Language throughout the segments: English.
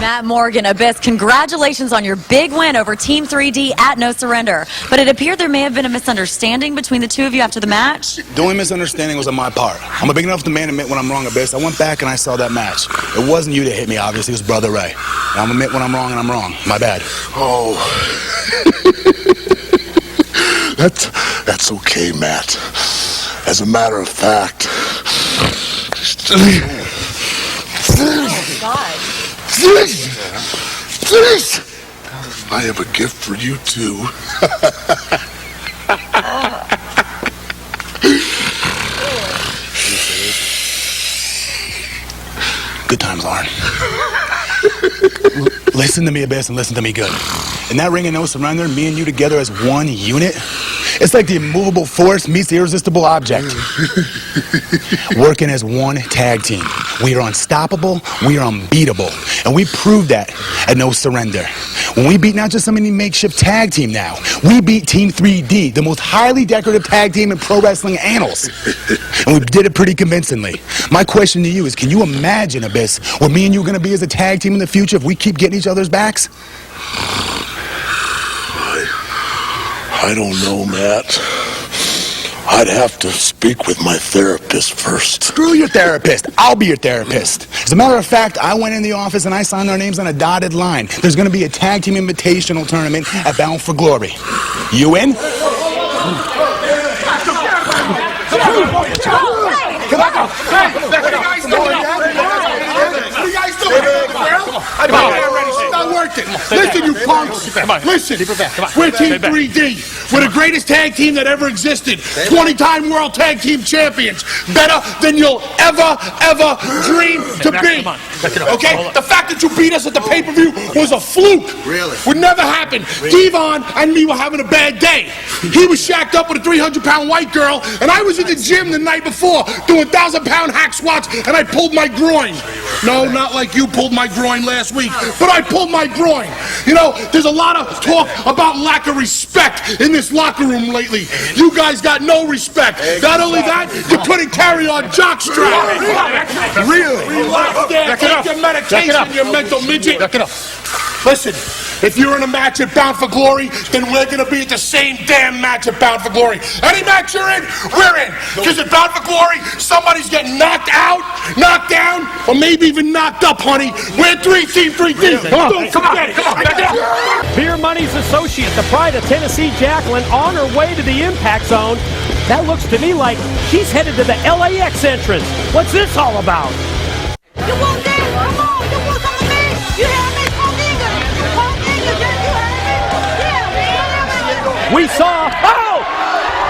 Matt Morgan, Abyss, congratulations on your big win over Team 3D at No Surrender. But it appeared there may have been a misunderstanding between the two of you after the match. The only misunderstanding was on my part. I'm a big enough man to admit when I'm wrong, Abyss. I went back and I saw that match. It wasn't you that hit me, obviously. It was Brother Ray. And I'm admit when I'm wrong, and I'm wrong. My bad. Oh. That's okay, Matt. As a matter of fact... Oh, God. I have a gift for you, too. Good times, Lauren. Listen to me, Abyss, and listen to me good. In that ring of No Surrender, me and you together as one unit, it's like the immovable force meets the irresistible object. Working as one tag team. We are unstoppable, we are unbeatable. And we proved that at No Surrender. When we beat not just some makeshift tag team now, we beat Team 3D, the most highly decorative tag team in pro wrestling annals. And we did it pretty convincingly. My question to you is, can you imagine, Abyss, where me and you are going to be as a tag team in the future if we keep getting each other's backs? I don't know, Matt. I'd have to speak with my therapist first. Screw your therapist. I'll be your therapist. As a matter of fact, I went in the office and I signed our names on a dotted line. There's going to be a tag team invitational tournament at Bound for Glory. You in? Listen, you punks. Listen, we're Team 3D. We're the greatest tag team that ever existed. 20-time world tag team champions. Better than you'll ever dream to be. Okay? The fact that you beat us at the pay-per-view was a fluke. Really? Would never happen. Devon and me were having a bad day. He was shacked up with a 300-pound white girl, and I was in the gym the night before doing 1,000-pound hack squats, and I pulled my groin. No, not like you pulled my groin last week, but I pulled my groin. You know, there's a lot of talk about lack of respect in this locker room lately. You guys got no respect. Not only that, you couldn't carry on jockstrap. Really? Relax there. Take your medication, you mental midget. Listen, if you're in a match at Bound for Glory, then we're going to be at the same damn match at Bound for Glory. Any match you're in, we're in. Because at Bound for Glory, somebody's getting knocked out, knocked down, or maybe even knocked up, honey. We're Team 3D. Don't forget it. Beer Money's associate, the pride of Tennessee, Jacqueline, on her way to the impact zone. That looks to me like she's headed to the LAX entrance. What's this all about? You want that? Come on, you want some of me? You have me, We saw,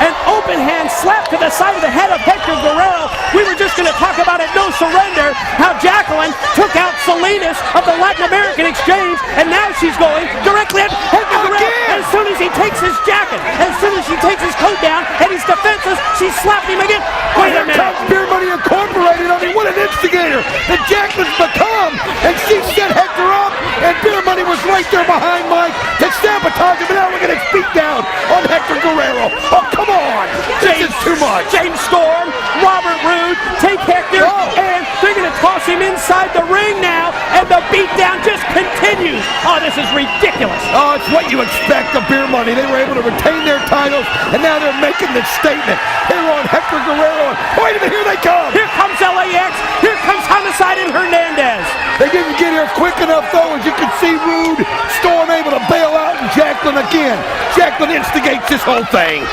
an open hand slap to the side of the head of Hector Guerrero. We were just going to talk about it, No Surrender, how Jacqueline took out Salinas of the Latin American Exchange, and now she's going directly at Hector Guerrero. As soon as he takes his jacket, as soon as she takes his coat down, and he's defenseless, she slapped him again. Wait a minute. Beer Money Incorporated, I mean, what an instigator that Jacqueline's become, and she set Hector up, and Beer Money was right there behind Mike to sabotage him, and now we're going to speak down on Hector Guerrero. Oh, come on. This is too much. James Storm, Robert Roode, take Hector, and they're going to toss him inside the ring now, and the beatdown just continues. Oh, this is ridiculous. Oh, it's what you expect of Beer Money. They were able to retain their titles, and now they're making this statement. They're on Hector Guerrero, and wait a minute, here they come. Here comes LAX. Here comes Homicide and Hernandez. They didn't get here quick enough, though, as you can see Rude, Storm able to bail out, and Jacqueline again. Jacqueline instigates this whole thing.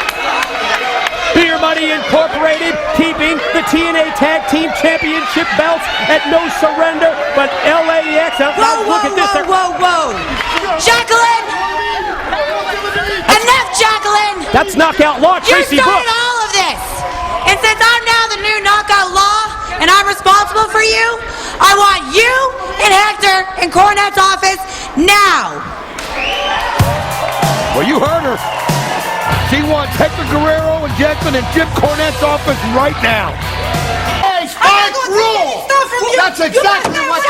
Beer Money Incorporated keeping the TNA Tag Team Championship belts at No Surrender, but LAX, look at this. Whoa. Jacqueline! Enough, Jacqueline! That's Knockout Law, Tracy You started Brooks. all of this! And since I'm now the new Knockout Law, and I'm responsible for you, I want you and Hector in Cornette's office now! Well, you heard her. She wants Hector Guerrero and Jacqueline in Jim Cornette's office right now. Hey, Spike Rule! That's exactly what...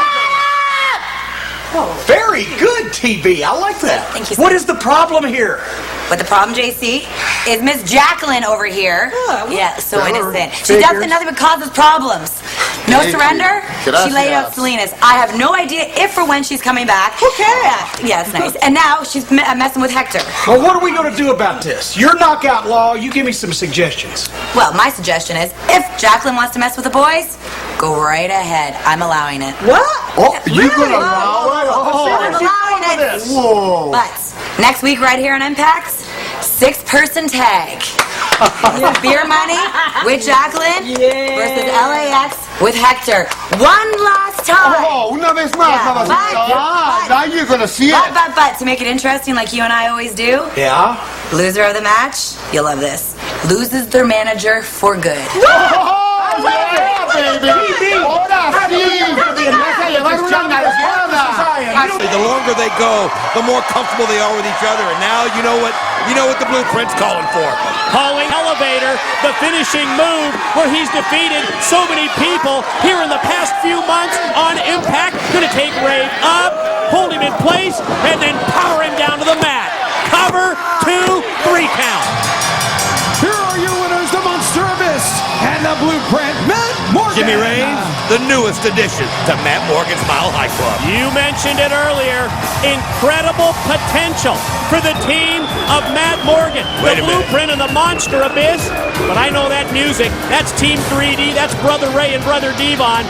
Very good, TV. I like that. Thank you, sir. What is the problem here? But the problem, JC, is Miss Jacqueline over here. Yeah, so innocent. She does nothing but causes problems. No surrender. She laid out Salinas. I have no idea if or when she's coming back. Who cares? Yeah, it's nice. And now she's messing with Hector. Well, what are we going to do about this? Your knockout law, you give me some suggestions. Well, my suggestion is, if Jacqueline wants to mess with the boys, go right ahead. I'm allowing it. What? Oh, you're going to allow it? I'm allowing it. Whoa. But next week, right here on Impact, 6-person tag. Beer money with Jacqueline versus LAX with Hector. One last time. Una vez más, now you're going to see it. But to make it interesting, like you and I always do, Yeah? loser of the match, you'll love this, loses their manager for good. Oh, yeah, baby. Ahora sí. Vas a llevar una nalgada. The longer they go, the more comfortable they are with each other. And now you know what the blueprint's calling for. Calling elevator, the finishing move where he's defeated so many people here in the past few months on Impact. Gonna take Ray up, hold him in place, and then power him down to the mat. Cover, 2, 3 count. Here are your winners, the Monster Abyss and the Blueprint, Matt Morgan. Jimmy Reigns, the newest addition to Matt Morgan's Mile High Club. You mentioned it earlier. Incredible potential for the team of Matt Morgan. Wait a The minute. Blueprint and the Monster Abyss. But I know that music. That's Team 3D. That's Brother Ray and Brother Devon.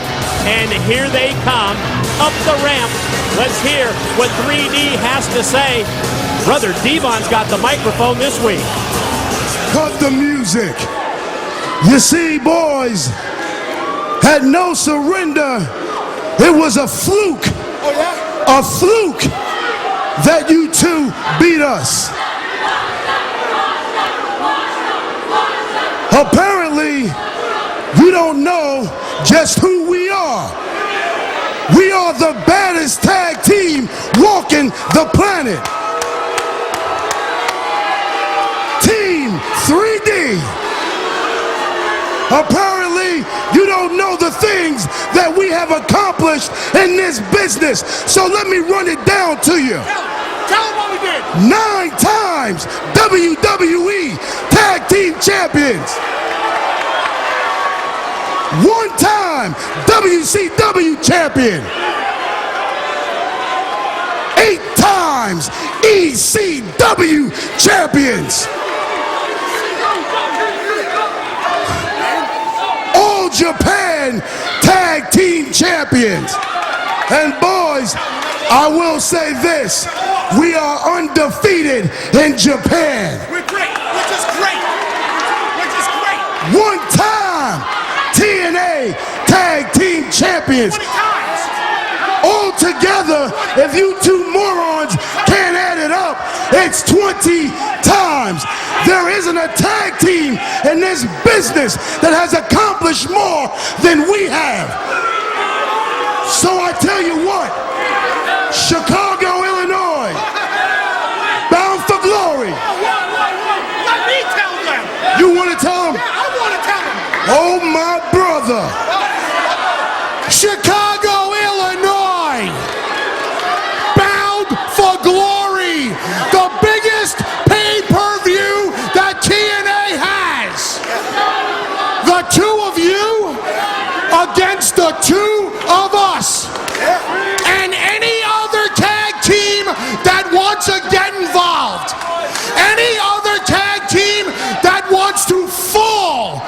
And here they come up the ramp. Let's hear what 3D has to say. Brother Devon's got the microphone this week. Cut the music. You see, boys, had no surrender. It was a fluke. Oh, yeah? A fluke that you two beat us. Apparently, you don't know just who we are. We are the baddest tag team walking the planet. Team 3D. Apparently, you don't know the things that we have accomplished in this business. So let me run it down to you. Tell them what we did. 9 times WWE Tag Team Champions. 1 time WCW Champion. 8 times ECW Champions. All Japan Tag Team Champions. And boys, I will say this. We are undefeated in Japan. We're great. We're just great. We're just great. 1 time TNA Tag Team Champions. 20 times. All together, if you two morons can't add it up, it's 20 times. There isn't a tag team in this business that has accomplished more than we have. So I tell you what, Chicago, Illinois, bound for glory. Let me tell them. You want to tell them? Yeah, I want to tell them. Oh, my brother. Chicago, Illinois, bound for glory. The biggest pay-per-view that TNA has. The 2 of you against the 2 of us. And any other tag team that wants to get involved. Any other tag team that wants to fall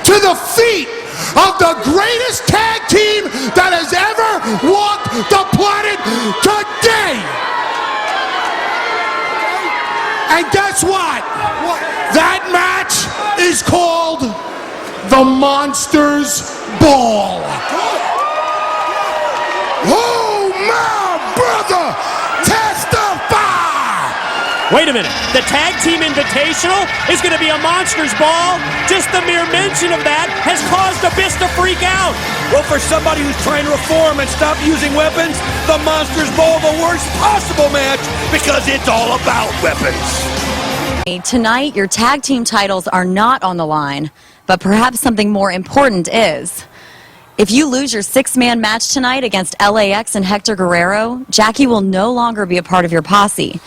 to the feet of the greatest tag team that has ever walked the planet today. And guess what? That match is called the Monsters Ball. Oh, my brother, testify! Wait a minute. The Tag Team Invitational is going to be a Monsters Ball? Just the mere mention of that has caused Abyss to freak out. Well, for somebody who's trying to reform and stop using weapons, the Monsters Ball, the worst possible match, because it's all about weapons. Tonight, your tag team titles are not on the line, but perhaps something more important is. If you lose your six-man match tonight against LAX and Hector Guerrero, Jackie will no longer be a part of your posse.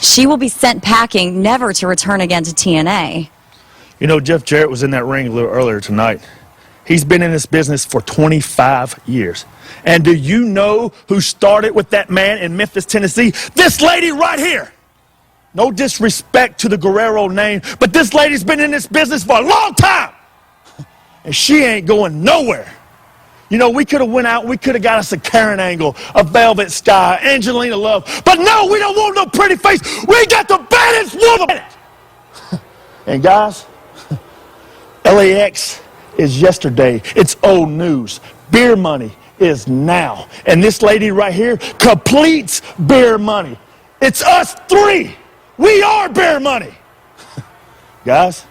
She will be sent packing, never to return again to TNA. You know, Jeff Jarrett was in that ring a little earlier tonight. He's been in this business for 25 years. And do you know who started with that man in Memphis, Tennessee? This lady right here. No disrespect to the Guerrero name, but this lady's been in this business for a long time. And she ain't going nowhere. You know, we could have went out, we could have got us a Karen Angle, a Velvet Sky, Angelina Love. But no, we don't want no pretty face. We got the baddest woman. And guys, LAX is yesterday. It's old news. Beer money is now. And this lady right here completes beer money. It's us three. We are beer money. Guys,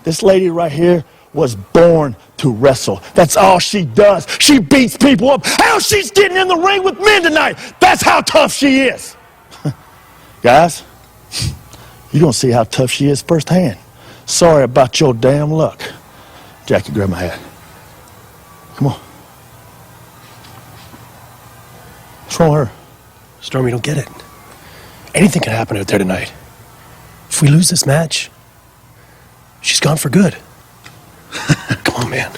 this lady right here was born to wrestle. That's all she does. She beats people up. Hell, she's getting in the ring with men tonight. That's how tough she is. Guys, you're going to see how tough she is firsthand. Sorry about your damn luck. Jackie, grab my hat. Come on. What's wrong with her? Storm, you don't get it. Anything can happen out there tonight. If we lose this match, she's gone for good. Come on, man.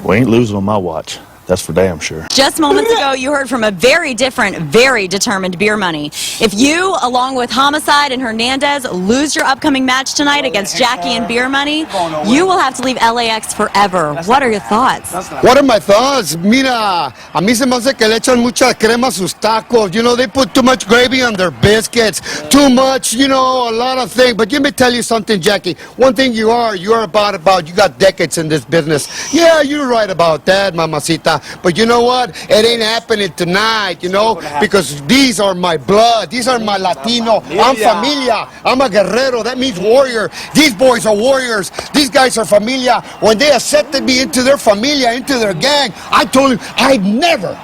We ain't losing on my watch. That's for damn sure. Just moments ago, you heard from a very different, very determined Beer Money. If you, along with Homicide and Hernandez, lose your upcoming match tonight against Jackie and Beer Money, you will have to leave LAX forever. What are your thoughts? What are my thoughts? Mira, a mí se me hace que le echan mucha crema a sus tacos. You know, they put too much gravy on their biscuits. Too much, you know, a lot of things. But let me tell you something, Jackie. One thing you are about, you got decades in this business. Yeah, you're right about that, mamacita. But you know what? It ain't happening tonight, you know, because these are my blood. These are my Latino. I'm familia. I'm a guerrero. That means warrior. These boys are warriors. These guys are familia. When they accepted me into their familia, into their gang, I told them I'd never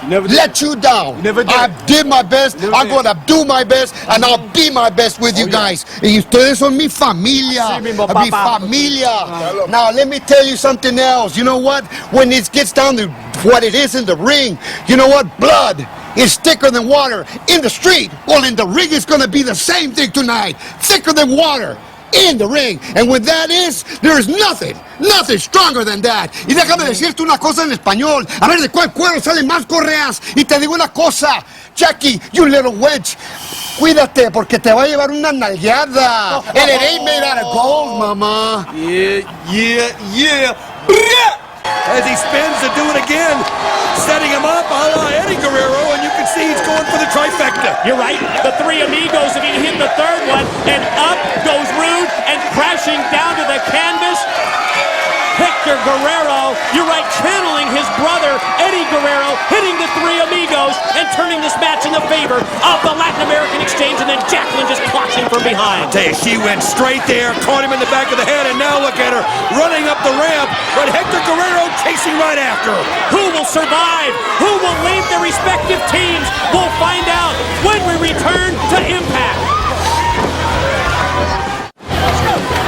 let you down. I did my best. I'm going to do my best, and I'll be my best with you guys. Y ustedes son mi familia. Mi familia. Now, let me tell you something else. You know what? When it gets down to what it is in the ring, you know what? Blood is thicker than water. In the street, well, in the ring, it's going to be the same thing tonight. Thicker than water. In the ring. And when that is, there is nothing stronger than that. Y déjame decirte una cosa en español. A ver de cuál cuero salen más correas. Y te digo una cosa, Jackie, you little wench. Cuídate porque te va a llevar una nalgueada. And it ain't made out of gold, mama. Yeah. As he spins to do it again, setting him up a la Eddie Guerrero, and you can see he's going for the trifecta. You're right. The three amigos have hit the third one, and up goes Rude, and crashing down to the canvas. Hector Guerrero, you're right, channeling his brother, Eddie Guerrero, hitting the three amigos and turning this match in the favor of the Latin American Exchange, and then Jacqueline just clocks him from behind. I tell you, she went straight there, caught him in the back of the head, and now look at her running up the ramp, but Hector Guerrero chasing right after her. Who will survive? Who will leave their respective teams? We'll find out when we return to Impact.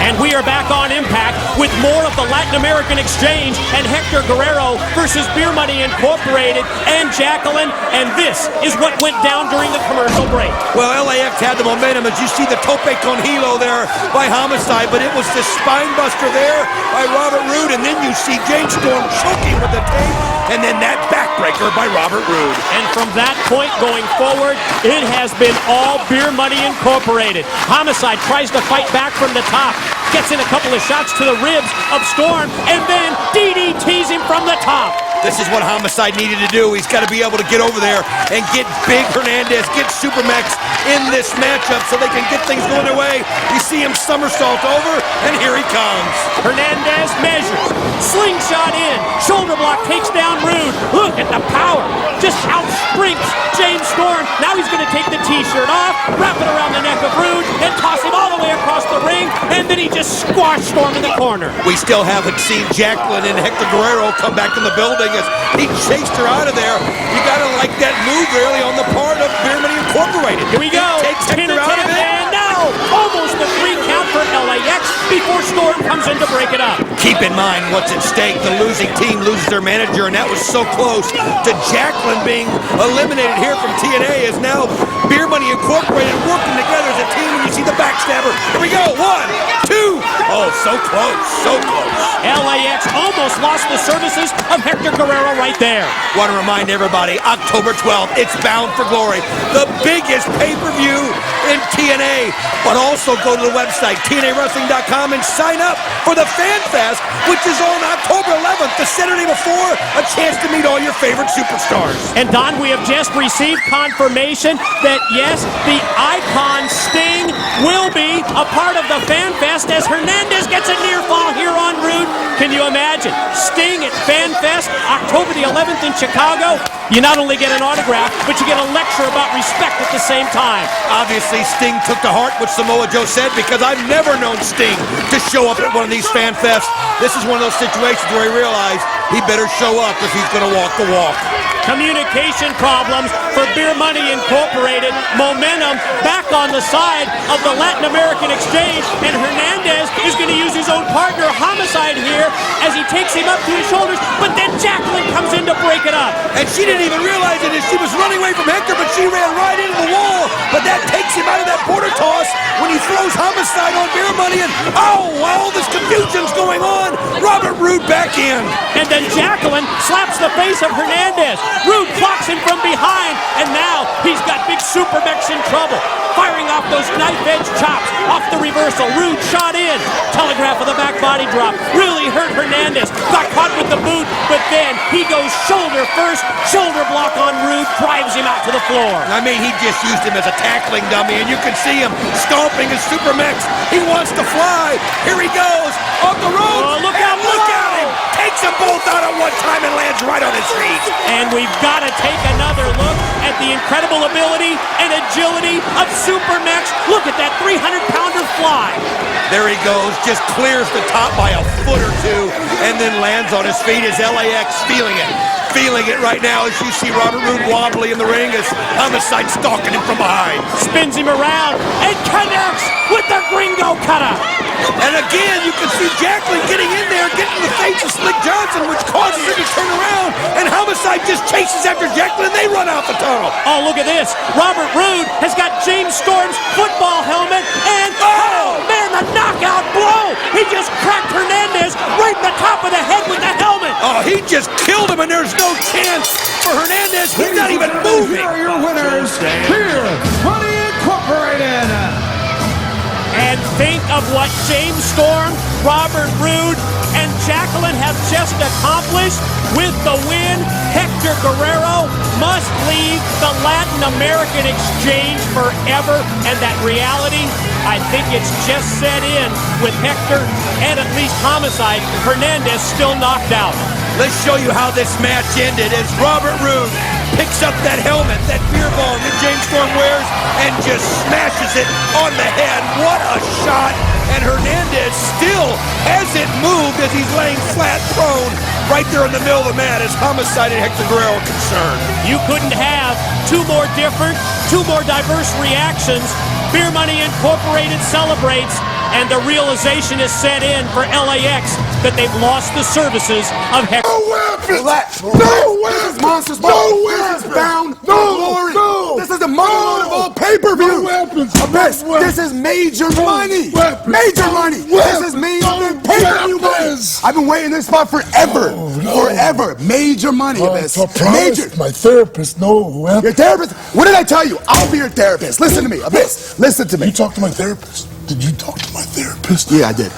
And we are back on Impact with more of the Latin American Exchange and Hector Guerrero versus Beer Money Incorporated and Jacqueline. And this is what went down during the commercial break. Well, LAX had the momentum as you see the tope con hilo there by Homicide, but it was the spine buster there by Robert Roode, and then you see James Storm choking with the tape, and then that backbreaker by Robert Roode. And from that point going forward, it has been all Beer Money Incorporated. Homicide tries to fight back from the top, gets in a couple of shots to the ribs of Storm, and then DDTs him from the top. This is what Homicide needed to do. He's got to be able to get over there and get Big Hernandez, get Supermax in this matchup so they can get things going their way. You see him somersault over, and here he comes. Hernandez measures, slingshot in, shoulder block takes down Rude. Look at the power, just outsprints James Storm. Now he's going to take the t-shirt off, wrap it around the neck of Rude, and toss him all the way across the ring, and then he just squashed Storm in the corner. We still haven't seen Jacqueline and Hector Guerrero come back in the building as he chased her out of there. You got to like that move really on the part of Beer Money Incorporated. Here we go. He takes Hector out of it. And now for LAX before Storm comes in to break it up. Keep in mind what's at stake. The losing team loses their manager, and that was so close to Jacqueline being eliminated here from TNA. Is now Beer Money Incorporated working together as a team, and you see the backstabber. Here we go. 1, 2. Oh, so close, so close. LAX almost lost the services of Hector Guerrero right there. Want to remind everybody, October 12th, it's Bound for Glory, the biggest pay-per-view in TNA. But also go to the website, TNAWrestling.com, and sign up for the Fan Fest, which is on October 11th, the Saturday before, a chance to meet all your favorite superstars. And Don, we have just received confirmation that, yes, the Icon Sting will be a part of the Fan Fest as Hernandez gets a near fall here on Rude. Can you imagine? Sting at Fan Fest, October the 11th in Chicago. You not only get an autograph, but you get a lecture about respect at the same time. Obviously, Sting took to heart what Samoa Joe said, because I've never known Sting to show up at one of these Fan Fests. This is one of those situations where he realized he better show up if he's going to walk the walk. Communication problems for Beer Money Incorporated. Momentum back on the side of the Latin American Exchange, and Hernandez is going to use his own partner, Homicide, here as he takes him up to his shoulders, but then Jacqueline comes in to break it up. And she didn't even realize it as she was running away from Hector, but she ran right into the wall. But that takes him out of that border toss when he throws Homicide on Beer Money, and oh, all this confusion's going on. Robert Roode back in. And then Jacqueline slaps the face of Hernandez. Roode clocks him from behind, and now he's got Big Super Mex in trouble. Firing off those knife-edge chops off the reversal. Roode shot in. Telegraph with a back body drop. Really hurt Hernandez. Got caught with the boot, but then he goes shoulder first. Shoulder block on Roode. Drives him out to the floor. I mean, he just used him as a tackling dummy, and you can see him stomping his Super Mex. He wants to fly. Here he goes. Off the road. Oh, look out. Look at him. Takes them both out at one time and lands right on his feet. And we've got to take another look at the incredible ability and agility of Super Mex. Look at that 300-pounder fly. There he goes, just clears the top by a foot or two, and then lands on his feet as LAX feeling it. Feeling it right now as you see Robert Roode wobbly in the ring as Homicide stalking him from behind. Spins him around and connects with the Gringo cutter. And again, you can see Jacqueline getting in there, getting in the face of Slick Johnson, which causes him to turn around, and Homicide just chases after Jacqueline, and they run out the tunnel. Oh, look at this. Robert Roode has got James Storm's football helmet, and oh, man, the knockout blow. He just cracked Hernandez right in the top of the head with the helmet. Oh, he just killed him, and there's no chance for Hernandez. He's not even moving. Here are your winners, Beer Money Incorporated. And think of what James Storm, Robert Roode, and Jacqueline have just accomplished with the win. Hector Guerrero must leave the Latin American Exchange forever, and that reality, I think it's just set in with Hector and at least Homicide. Hernandez still knocked out. Let's show you how this match ended as Robert Roode picks up that helmet, that beer ball that James Storm wears, and just smashes it on the head. What a shot! And Hernandez still hasn't moved as he's laying flat prone right there in the middle of the mat as Homicide and Hector Guerrero are concerned. You couldn't have two more different, two more diverse reactions. Beer Money Incorporated celebrates, and the realization is set in for LAX that they've lost the services of Hector. No weapons! No weapons! Monsters! No weapons! Bound! No! Glory! No! This is the motherload of all pay-per-view! No weapons! Abyss! This is major money! Major money! This is me on the pay-per-view money! I've been waiting this spot forever! Forever! Major money, Abyss! Major! My therapist, no weapons. Your therapist? What did I tell you? I'll be your therapist. Listen to me, Abyss. Listen to me. You talked to my therapist. Did you talk to my therapist? Yeah, I did.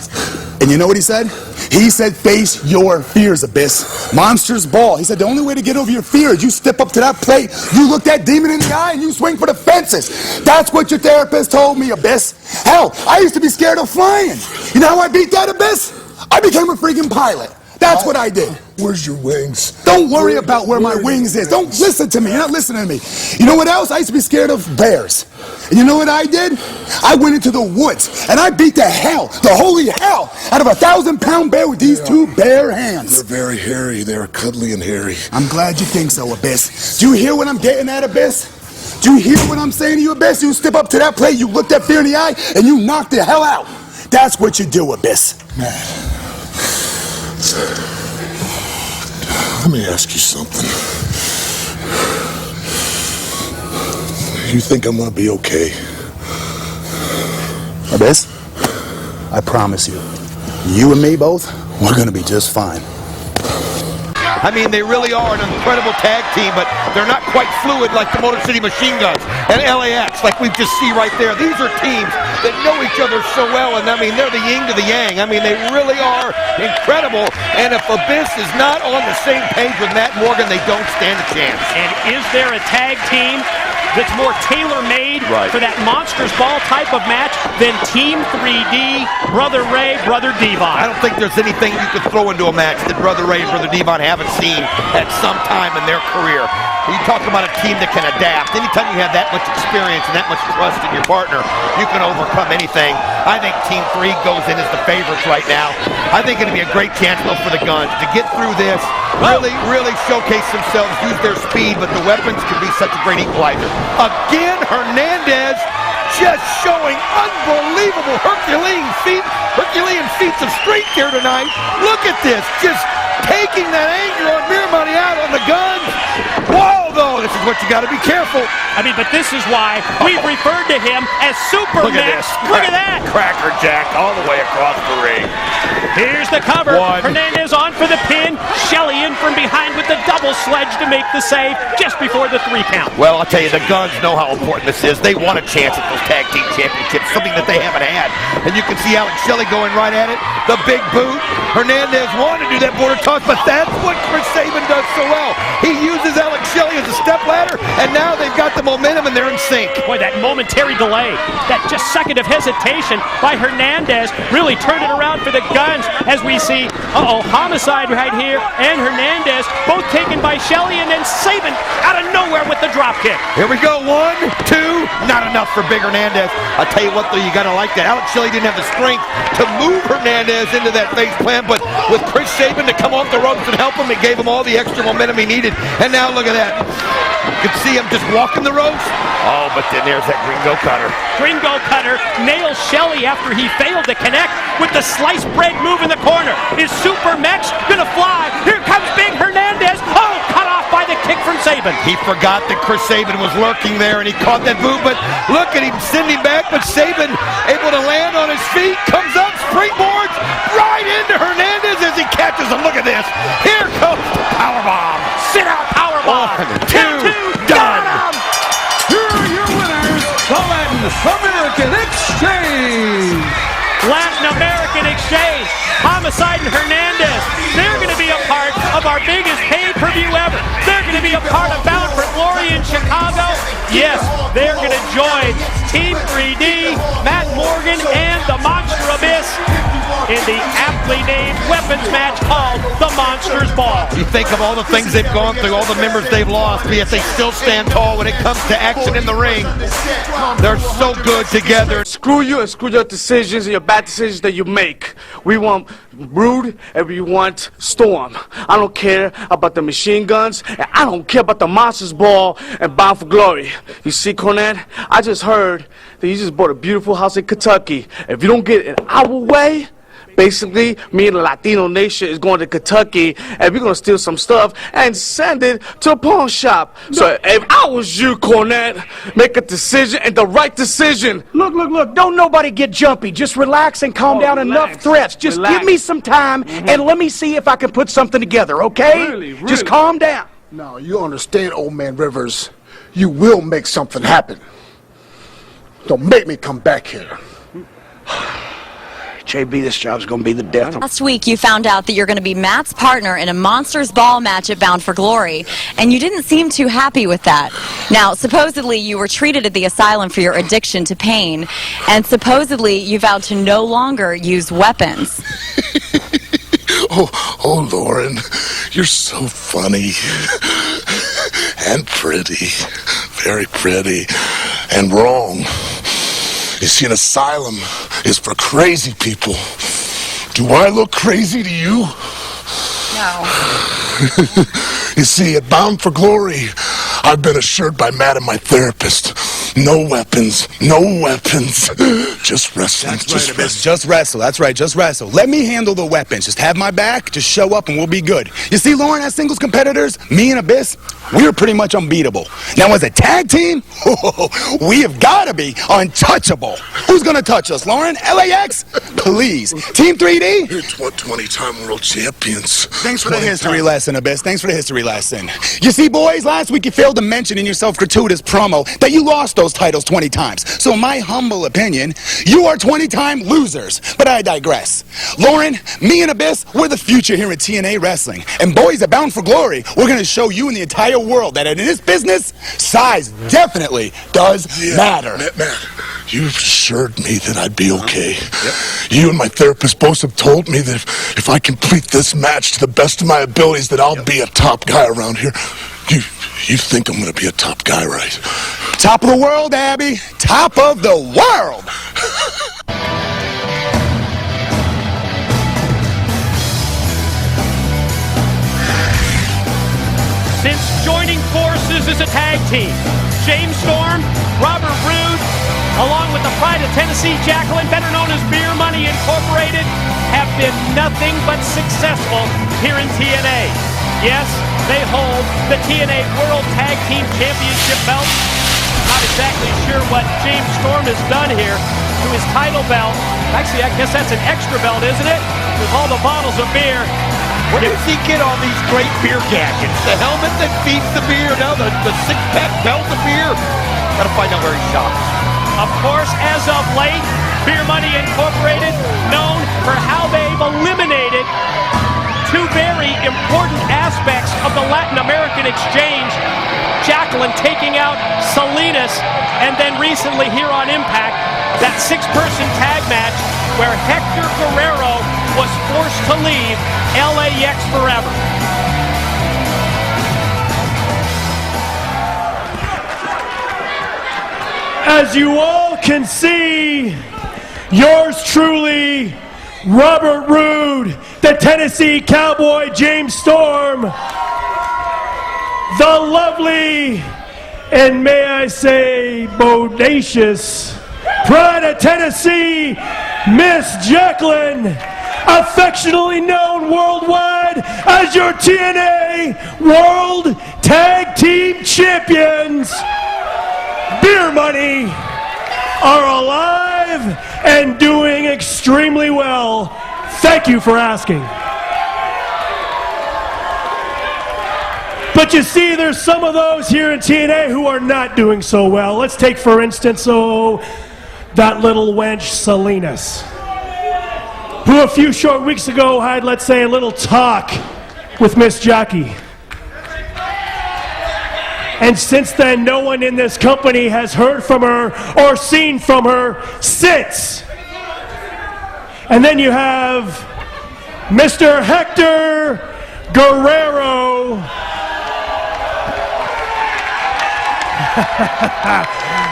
And you know what he said? He said, face your fears, Abyss. Monsters ball. He said, the only way to get over your fear is you step up to that plate, you look that demon in the eye, and you swing for the fences. That's what your therapist told me, Abyss. Hell, I used to be scared of flying. You know how I beat that, Abyss? I became a freaking pilot. That's what I did. Where's your wings? Don't worry about where my wings is. Don't listen to me. You're not listening to me. You know what else? I used to be scared of bears. And you know what I did? I went into the woods and I beat the holy hell out of a 1,000-pound bear with these two bare hands. They're very hairy. They're cuddly and hairy. I'm glad you think so, Abyss. Do you hear what I'm getting at, Abyss? Do you hear what I'm saying to you, Abyss? You step up to that plate, you look that fear in the eye, and you knock the hell out. That's what you do, Abyss. Matt, let me ask you something. You think I'm gonna be okay? Abyss, I promise you, you and me both, we're gonna be just fine. I mean, they really are an incredible tag team, but they're not quite fluid like the Motor City Machine Guns and LAX, like we just see right there. These are teams that know each other so well, and I mean, they're the yin to the yang. I mean, they really are incredible, and if Abyss is not on the same page with Matt Morgan, they don't stand a chance. And is there a tag team that's more tailor-made for that Monsters Ball type of match than Team 3D, Brother Ray, Brother Devon? I don't think there's anything you could throw into a match that Brother Ray and Brother Devon haven't seen at some time in their career. You talk about a team that can adapt. Anytime you have that much experience and that much trust in your partner, you can overcome anything. I think Team 3 goes in as the favorites right now. I think it'll be a great chance though for the Guns to get through this, really showcase themselves, use their speed, but the weapons can be such a great equalizer. Again, Hernandez just showing unbelievable Herculean feats of strength here tonight. Look at this, just taking that anger on Beer Money out on the Guns. Whoa, though, this is what you got to be careful. I mean, but this is why we've referred to him as Super Look at Max. this. Look at that. Cracker Jack all the way across the ring. Here's the cover. One. Hernandez on for the pin. Shelley in from behind with the double sledge to make the save just before the 3 count. Well, I'll tell you, the Guns know how important this is. They want a chance at those tag team championships, something that they haven't had. And you can see Alex Shelley going right at it. The big boot. Hernandez wanted to do that border toss, but that's what Chris Sabin does so well. He uses Alex Shelley as a step ladder, and now they've got the momentum and they're in sync. Boy, that momentary delay, that just second of hesitation by Hernandez really turned it around for the Guns as we see, Homicide right here and Hernandez both taken by Shelley, and then Sabin out of nowhere with the drop kick. Here we go, 1, 2, not enough for big Hernandez. I'll tell you what though, you gotta like that. Alex Shelley didn't have the strength to move Hernandez into that face plant, but with Chris Sabin to come off the ropes and help him, it gave him all the extra momentum he needed. And now look at that. You can see him just walking the ropes. Oh, but then there's that Gringo Cutter. Gringo Cutter nails Shelley after he failed to connect with the sliced bread move in the corner. Is Super Mex gonna fly? Here comes big Hernandez. Oh, cut off by the kick from Sabin. He forgot that Chris Sabin was lurking there, and he caught that boot, but look at him sending back, but Sabin able to land on his feet, comes up, springboards right into Hernandez as he catches him. Look at this. Here comes the powerbomb. Sit out powerbomb. 1, 2, done. Here are your winners, the Latin American Exchange. Latin American Exchange, Homicide and Hernandez. They're going to be a part of our biggest pay-per-view ever. They're going to be a part of Bound for Glory in Chicago. Yes, they're going to join Team 3D, Matt Morgan, and the Monster Abyss in the aptly named weapons match called the Monsters Ball. You think of all the things they've gone through, all the members they've lost, but yet they still stand tall when it comes to action in the ring. They're so good together. Screw you and screw your decisions and your bad decisions that you make. We want Rude and we want Storm. I don't care about the machine guns, and I don't care about the Monsters Ball and Bound for Glory. You see, Cornette, I just heard that you just bought a beautiful house in Kentucky. If you don't get it our way, basically, me and the Latino nation is going to Kentucky, and we're going to steal some stuff and send it to a pawn shop. No. So if I was you, Cornette, make a decision, and the right decision. Look. Don't nobody get jumpy. Just relax and calm down. Relax. Enough threats. Just give me some time, and let me see if I can put something together, okay? Really? Just calm down. Now, you understand, old man Rivers, you will make something happen. Don't make me come back here. JB, this job's going to be the death. Last week, you found out that you're going to be Matt's partner in a Monsters Ball match at Bound for Glory, and you didn't seem too happy with that. Now, supposedly, you were treated at the asylum for your addiction to pain, and supposedly, you vowed to no longer use weapons. Oh, Lauren, you're so funny. And pretty. Very pretty. And wrong. You see, an asylum is for crazy people. Do I look crazy to you? No. You see, at Bound for Glory, I've been assured by Matt and my therapist No weapons. No weapons. Just wrestling. That's right, Abyss. Just wrestle. That's right. Just wrestle. Let me handle the weapons. Just have my back. Just show up and we'll be good. You see, Lauren, as singles competitors, me and Abyss, we're pretty much unbeatable. Now, as a tag team, we have got to be untouchable. Who's going to touch us, Lauren? LAX? Please. Team 3D? You're 20-time world champions. Thanks for the history lesson, Abyss. Thanks for the history lesson. You see, boys, last week you failed to mention in your self-gratuitous promo that you lost those titles 20 times. So in my humble opinion, you are 20-time losers. But I digress. Lauren, me and Abyss, we're the future here at TNA Wrestling. And boys at Bound for Glory, we're going to show you and the entire world that in this business, size definitely does matter. Matt, you assured me that I'd be okay. You and my therapist both have told me that if I complete this match to the best of my abilities, that I'll be a top guy around here. You think I'm going to be a top guy, right? Top of the world, Abby. Top of the world. Since joining forces as a tag team, James Storm, Robert Roode, along with the Pride of Tennessee, Jacqueline, better known as Beer Money Incorporated, have been nothing but successful here in TNA. Yes, they hold the TNA World Tag Team Championship belt. Not exactly sure what James Storm has done here to his title belt. Actually, I guess that's an extra belt, isn't it? With all the bottles of beer. Where does he get all these great beer gadgets? The helmet that feeds the beer, now the six-pack belt of beer. Gotta find out where he shops. Of course, as of late, Beer Money Incorporated, known for how they've eliminated two very important aspects of the Latin American exchange. Jacqueline taking out Salinas, and then recently here on Impact, that six-person tag match where Hector Guerrero was forced to leave LAX forever. As you all can see, yours truly, Robert Roode, the Tennessee Cowboy James Storm, the lovely, and may I say, bodacious Pride of Tennessee, Miss Jacqueline, affectionately known worldwide as your TNA World Tag Team Champions. Beer Money are alive and doing extremely well. Thank you for asking. But you see, there's some of those here in TNA who are not doing so well. Let's take, for instance, that little wench Salinas, who a few short weeks ago had, let's say, a little talk with Miss Jackie. And since then, no one in this company has heard from her or seen from her since. And then you have Mr. Hector Guerrero,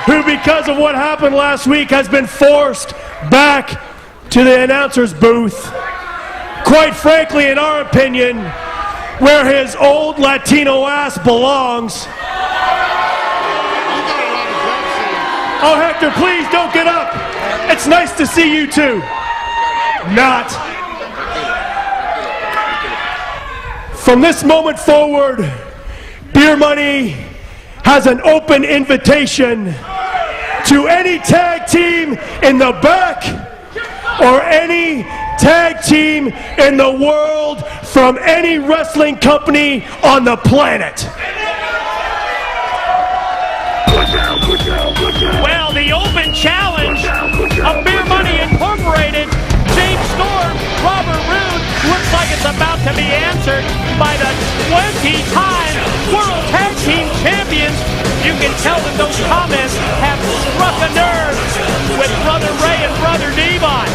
who, because of what happened last week, has been forced back to the announcer's booth. Quite frankly, in our opinion, where his old Latino ass belongs. Oh, Hector, please don't get up. It's nice to see you too. Not. From this moment forward, Beer Money has an open invitation to any tag team in the back or any tag team in the world from any wrestling company on the planet. Well, the open challenge of Beer Money Incorporated, James Storm, Robert Roode, looks like it's about to be answered by the 20-time World Tag Team Champions. You can tell that those comments have struck a nerve with Brother Ray and Brother Devon.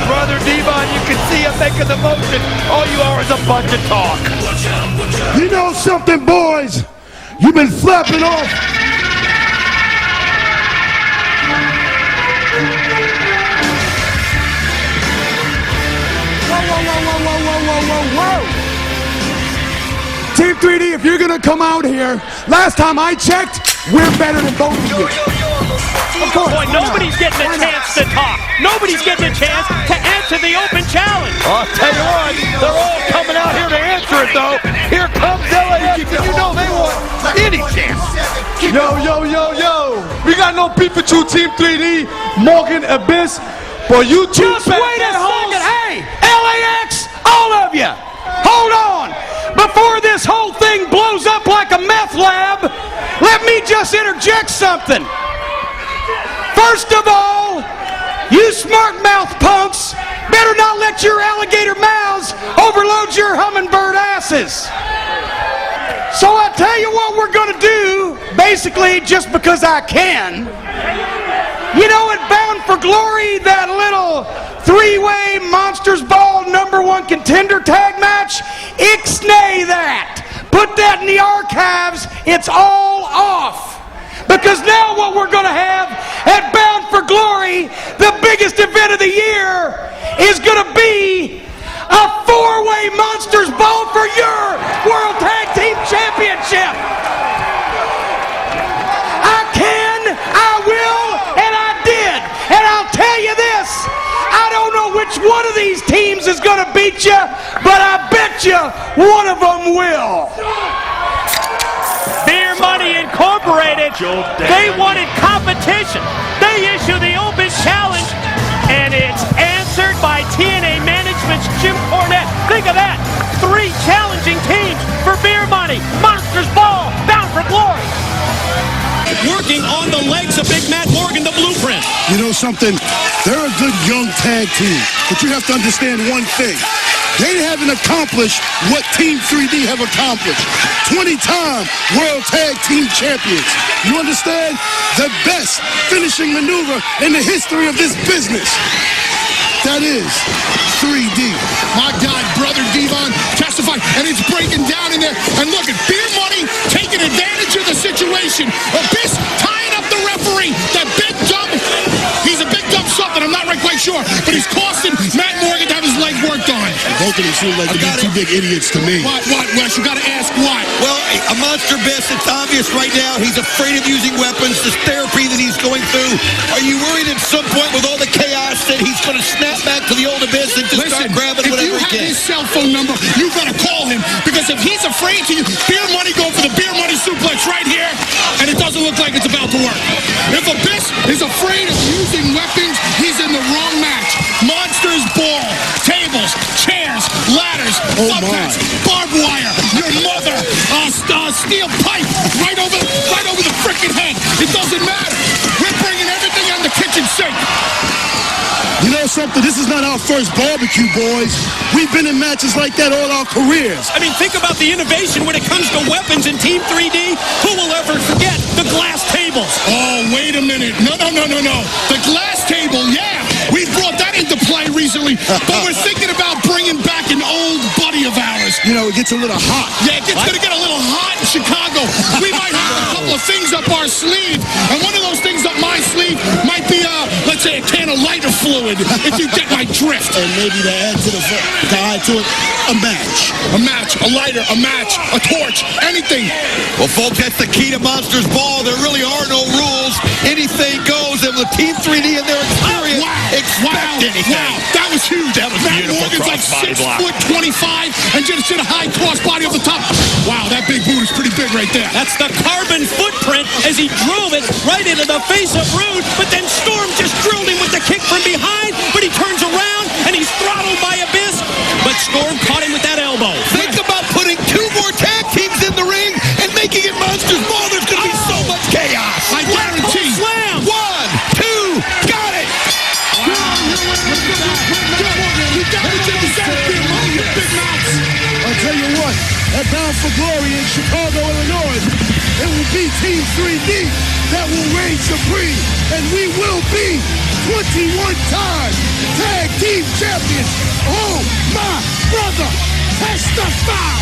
Brother Devon, you can see him making the motion. All you are is a bunch of talk. You know something, boys? You've been flapping off. Team 3D, if you're gonna come out here, last time I checked, We're better than both of you. Of course. Boy, nobody's getting a chance to talk. Nobody's getting a chance to answer the open challenge. I'll tell you what, they're all coming out here to answer it, though. Here comes LAX, and you know they want any chance. Yo. We got no beef with you, Team 3D, Morgan, Abyss. But you two Just wait a second. Hey, LAX, all of you, hold on. Before this whole thing blows up like a meth lab, let me just interject something. First of all, you smart mouth punks better not let your alligator mouths overload your hummingbird asses. So I tell you what we're going to do, basically just because I can. You know, at Bound for Glory, that little three-way Monsters Ball #1 contender tag match, ixnay that. Put that in the archives. It's all off. Because now what we're going to have at Bound for Glory, the biggest event of the year, is going to be a four-way Monsters Ball for your World Tag Team Championship. I can, I will, and I did. And I'll tell you this, I don't know which one of these teams is going to beat you, but I bet you one of them will. Beer Money Incorporated, they wanted competition. They issued the open challenge, and it's answered by TNA Management's Jim Cornette. Think of that. 3 challenging teams for Beer Money. Monsters Ball, Bound for Glory. Working on the legs of Big Matt Morgan, the blueprint. You know something? They're a good young tag team, but you have to understand one thing. They haven't accomplished what Team 3D have accomplished. 20-time World Tag Team Champions. You understand? The best finishing maneuver in the history of this business. That is 3D. My God, brother Devon, testify, and it's breaking down in there. And look at Beer Money taking advantage of the situation. Abyss tying up the referee. That big dumb, he's a big dumb something, I'm not quite sure, but he's costing Matt Morgan to have his leg worked on. Both of them seem like to be 2 big idiots to me. What, Wes? You gotta ask what? Well, a monster Abyss, it's obvious right now he's afraid of using weapons, this therapy that he's going through. Are you worried at some point with all the chaos that he's going to snap back to the old Abyss and just start grabbing whatever he can? If you have his cell phone number, you gotta call him, because if he's afraid to use Beer Money, go for the Beer Money suplex right here, and it doesn't look like it's about to work. If Abyss is afraid of using weapons, he's in the wrong match. Monsters Ball, tables, chairs, ladders, mats, barbed wire, your mother, steel pipe, right over the frickin' head. It doesn't matter. We're bringing everything on the kitchen sink. You know something? This is not our first barbecue, boys. We've been in matches like that all our careers. I mean, think about the innovation when it comes to weapons in Team 3D. Who will ever forget the glass tables? Oh, wait a minute. No. The glass table, yeah. We brought that into play recently, but we're thinking about bringing back an old buddy of ours. You know, it gets a little hot. Yeah, it's going to get a little hot in Chicago. We might have a couple of things up our sleeve, and one of those things up my sleeve might be, let's say, a can of lighter fluid, if you get my drift. And maybe to add to it, a match. A match, a lighter, a match, a torch, anything. Well, folks, that's the key to Monsters Ball. There really are no rules. Anything goes, and with Team 3D and their experience, expect anything. Wow, that was huge. That was Matt beautiful. Morgan's like Crossbody 6'25" and just did a high crossbody off the top. Wow, that big boot is pretty big right there. That's the carbon footprint as he drove it right into the face of Rude, but then Storm just drilled him with the kick from behind, but he turns around and he's throttled by Abyss, but Storm caught him with that elbow. Think about putting 2 more tag teams in the ring and making it Monsters Ball. There's going to be so much chaos. I guarantee. Slam! 1, 2, got it! I'll tell you what, at Bound for Glory in Chicago, Illinois, it will be Team 3D that will reign supreme, and we will be 21-time Tag Team Champions. Oh, my brother, testify!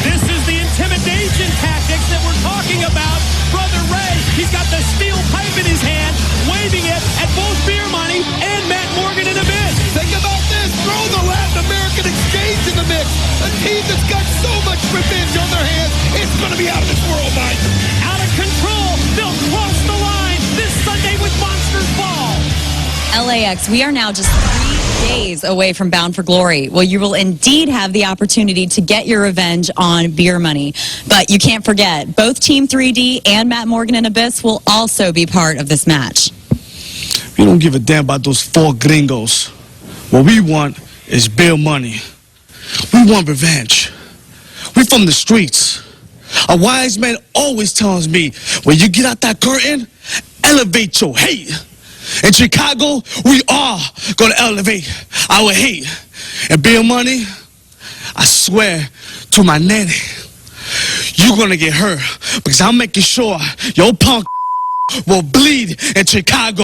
This is the intimidation tactics that we're talking about. Brother Ray, he's got the steel pipe in his hand, waving it at both Beer Money and Matt Morgan in Abyss. Think about this. Throw the Latin American Exchange in the mix. A team that's got so much revenge on their hands, it's going to be out of this world, Mike. Out of control. LAX, we are now just 3 days away from Bound for Glory. Well, you will indeed have the opportunity to get your revenge on Beer Money. But you can't forget, both Team 3D and Matt Morgan and Abyss will also be part of this match. We don't give a damn about those 4 gringos. What we want is Beer Money. We want revenge. We from the streets. A wise man always tells me, when you get out that curtain, elevate your hate. In Chicago, we are going to elevate our hate. And Beer Money, I swear to my nanny, you're going to get hurt because I'm making sure your punk will bleed in Chicago.